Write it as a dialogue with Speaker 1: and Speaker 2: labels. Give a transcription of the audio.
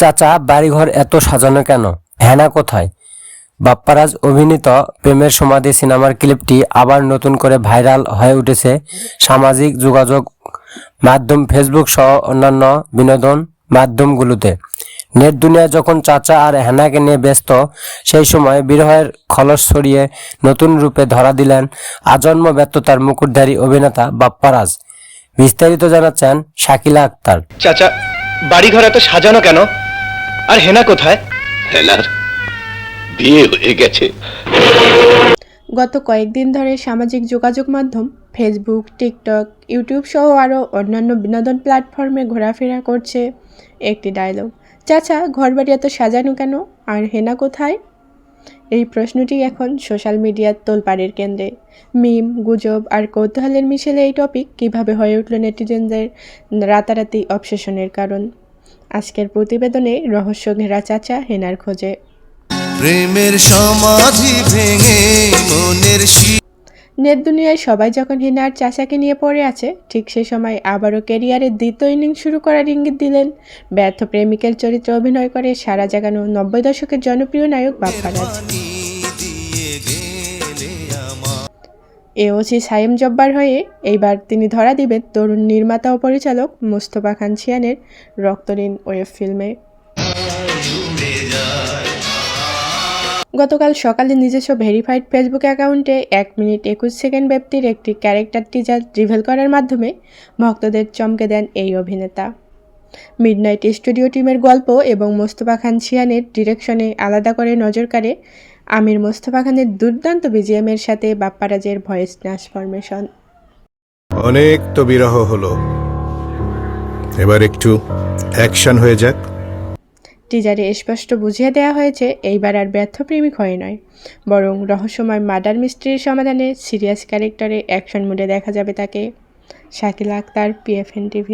Speaker 1: চাচা বাড়িঘর এত সাজানো কেন? হেনা কোথায়? বাপ্পারাজ অভিনীত প্রেমের সমাধি সিনেমার ক্লিপটি আবার নতুন করে ভাইরাল হয়ে উঠেছে সামাজিক যোগাযোগ মাধ্যম ফেসবুক সহ অন্যান্য বিনোদন মাধ্যমগুলোতে। নেট দুনিয়া যখন চাচা আর হেনাকে নিয়ে ব্যস্ত, সেই সময় বিরহের খলস ছড়িয়ে নতুন রূপে ধরা দিলেন আজন্ম ব্যর্থতার মুকুটধারী অভিনেতা বাপ্পারাজ। বিস্তারিত জানাচ্ছেন শাকিলা আক্তার।
Speaker 2: চাচা বাড়িঘর এত সাজানো কেন? আর হেনা কোথায়?
Speaker 3: হেনার বিয়ে হয়ে গেছে।
Speaker 4: গত কয়েকদিন ধরে সামাজিক যোগাযোগ মাধ্যম ফেসবুক, টিকটক, ইউটিউব সহ আরও অন্যান্য বিনোদন প্ল্যাটফর্মে ঘোরাফেরা করছে একটি ডায়লগ, চাচা ঘরবাড়ি এত সাজানো কেন আর হেনা কোথায়? এই প্রশ্নটি এখন সোশ্যাল মিডিয়ার তোলপাড়ের কেন্দ্রে। মিম, গুজব আর কৌতূহলের মিশেলে এই টপিক কীভাবে হয়ে উঠল নেটিজেনদের রাতারাতি অবসেশনের কারণ। আজকের প্রতিবেদনে রহস্য ঘেরা চাচা হেনার খোঁজে।
Speaker 5: প্রেমের সমাধি ভেঙে মনের
Speaker 4: নেট দুনিয়ায় সবাই যখন হেনার চাচাকে নিয়ে পড়ে আছে, ঠিক সে সময় আবারও ক্যারিয়ারের দ্বিতীয় ইনিংস শুরু করার ইঙ্গিত দিলেন ব্যর্থ প্রেমিকের চরিত্রে অভিনয় করে সারা জাগানো 90 দশকের জনপ্রিয় নায়ক বাপ্পারাজ। এওসি সায়েম জব্বার হয়ে এইবার তিনি ধরা দিবেন তরুণ নির্মাতা ও পরিচালক মোস্তফা খান শিয়ানের রক্তঋণ ওয়েব ফিল্মে। গতকাল সকালে নিজস্ব ভেরিফাইড ফেসবুক অ্যাকাউন্টে 1 মিনিট 21 সেকেন্ড ব্যাপ্তির একটি ক্যারেক্টার টিজার রিভিল করার মাধ্যমে ভক্তদের চমকে দেন এই অভিনেতা। মিডনাইট স্টুডিও টিমের গল্প এবং মোস্তফা খান শিয়ানের ডিরেকশনে আলাদা করে নজর কাড়ে আমির মোস্তফা খানের দুর্দান্ত বিজিএমের সাথে বাপ্পারাজের ভয়েস ট্রান্সফরমেশন।
Speaker 6: অনেক তো বিরহ হলো, এবার একটু অ্যাকশন হয়ে যাক।
Speaker 4: টিজারে স্পষ্ট বুঝিয়ে দেওয়া হয়েছে এইবার আর ব্যর্থ প্রেমিক হয়ে নয়, বরং রহস্যময় মার্ডার মিস্ট্রির সমাধানে সিরিয়াস ক্যারেক্টারে অ্যাকশন মুডে দেখা যাবে তাকে। Shakila Akter, PFN TV।